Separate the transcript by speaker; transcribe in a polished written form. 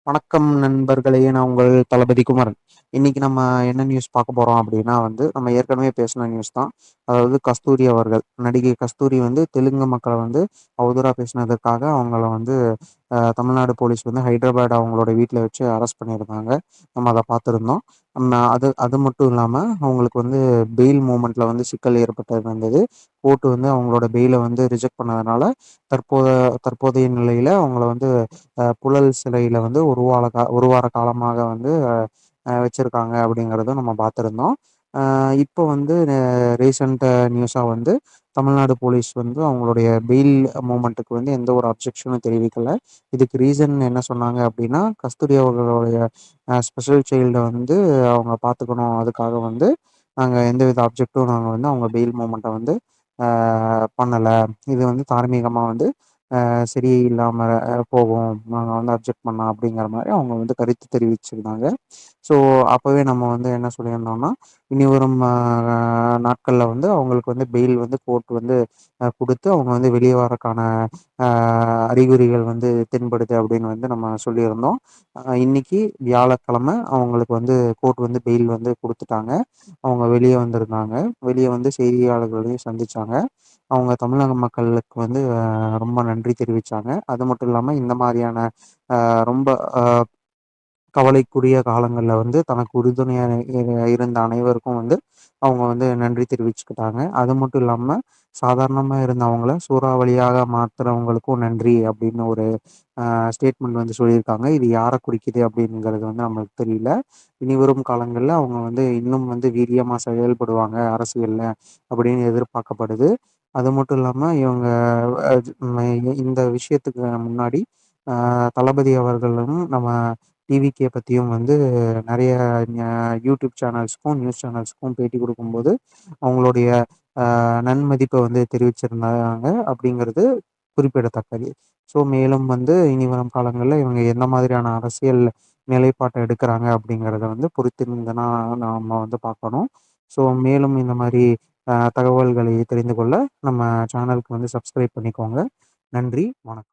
Speaker 1: வணக்கம் நண்பர்களே! நான் உங்கள் தளபதி குமரன். இன்னைக்கு நம்ம என்ன நியூஸ் பார்க்க போறோம் அப்படின்னா நம்ம ஏற்கனவே பேசின நியூஸ் தான். அதாவது கஸ்தூரி அவர்கள். நடிகை கஸ்தூரி தெலுங்கு மக்கள அவதூறா பேசினதுக்காக அவங்கள தமிழ்நாடு போலீஸ் ஹைதராபாட் அவங்களோட வீட்ல வச்சு அரெஸ்ட் பண்ணியிருந்தாங்க. நம்ம அத பார்த்துருந்தோம். அது அது மட்டும் இல்லாம அவங்களுக்கு பெயில் மூவ்மெண்ட்ல சிக்கல் ஏற்பட்டது இருந்தது. கோர்ட் அவங்களோட பெயில ரிஜெக்ட் பண்ணதுனால, தற்போத தற்போதைய நிலையில அவங்கள புழல் சிறையில 1 வார காலமாக வச்சிருக்காங்க அப்படிங்கிறதும் நம்ம பார்த்துருந்தோம். இப்போ ரீசென்ட் நியூஸா தமிழ்நாடு போலீஸ் அவங்களுடைய பெயில் மூவ்மெண்ட்டுக்கு எந்த ஒரு அப்ஜெக்ஷனும் தெரிவிக்கல. இதுக்கு ரீசன் என்ன சொன்னாங்க அப்படின்னா, கஸ்தூரி அவர்களுடைய ஸ்பெஷல் சைல்ட அவங்க பார்த்துக்கணும். அதுக்காக நாங்க எந்தவித அப்ஜெக்ட்டும் நாங்க அவங்க பெயில் மூவ்மெண்ட்ட அ பண்ணல. இது தார்மீகமா சரியில்லாம போகும். நாங்க அப்ஜெக்ட் பண்ணோம் அப்படிங்கிற மாரி அவங்க கருத்து தெரிவிச்சிருந்தாங்க. ஸோ, அப்பவே நம்ம என்ன சொல்லியிருந்தோம்னா, இனி வரும் நாட்கள்ல அவங்களுக்கு பெயில் கோர்ட் குடுத்து அவங்க வெளிய வரக்கான அ அறிகுறிகள் தென்படுது அப்படின்னு நம்ம சொல்லியிருந்தோம். இன்னைக்கு வியாழக்கிழமை அவங்களுக்கு கோர்ட் பெயில் குடுத்துட்டாங்க. அவங்க வெளிய வந்திருந்தாங்க. வெளிய செய்தியாளர்களையும் சந்திச்சாங்க. அவங்க தமிழக மக்களுக்கு ரொம்ப நன்றி தெரிவிச்சாங்க. அது மட்டும் இல்லாம இந்த மாரியான ரொம்ப அ கவலைக்குரிய காலங்கள்ல தனக்கு உறுதுணையா இருந்த அனைவருக்கும் அவங்க நன்றி தெரிவிச்சுக்கிட்டாங்க. அது மட்டும் இல்லாம சாதாரணமா இருந்தவங்கள சூறாவளியாக மாத்துறவங்களுக்கும் நன்றி அப்படின்னு ஒரு ஸ்டேட்மெண்ட் சொல்லியிருக்காங்க. இது யார குறிக்குது அப்படிங்கிறது நம்மளுக்கு தெரியல. இனிவரும் காலங்கள்ல அவங்க இன்னும் வீரியமா செயல்படுவாங்க அரசியல்ல அப்படின்னு எதிர்பார்க்கப்படுது. அது மட்டும் இல்லாம இவங்க அ இந்த விஷயத்துக்கு முன்னாடி தளபதி அவர்களும் நம்ம டிவிகே பத்தியும் நெறைய யூடியூப் சேனல்ஸ்க்கும், நியூஸ் சேனல்ஸ்க்கும் பேட்டி குடுக்கும்போது, அவங்களுடைய நன்மதிப்ப தெரிவிச்சிருந்தாங்க அப்படிங்கிறது குறிப்பிடத்தக்கது. ஸோ மேலும் இனி வரும் காலங்கள்ல இவங்க எந்த மாதிரியான அரசியல் நிலைப்பாட்ட எடுக்குறாங்க அப்படிங்கிறத பொறுத்திருந்து தான் நாம பார்க்கணும். ஸோ மேலும் இந்த மாரி தகவல்களை தெரிந்து கொள்ள நம்ம சேனலுக்கு சப்ஸ்கிரைப் பண்ணிக்கோங்க. நன்றி, வணக்கம்.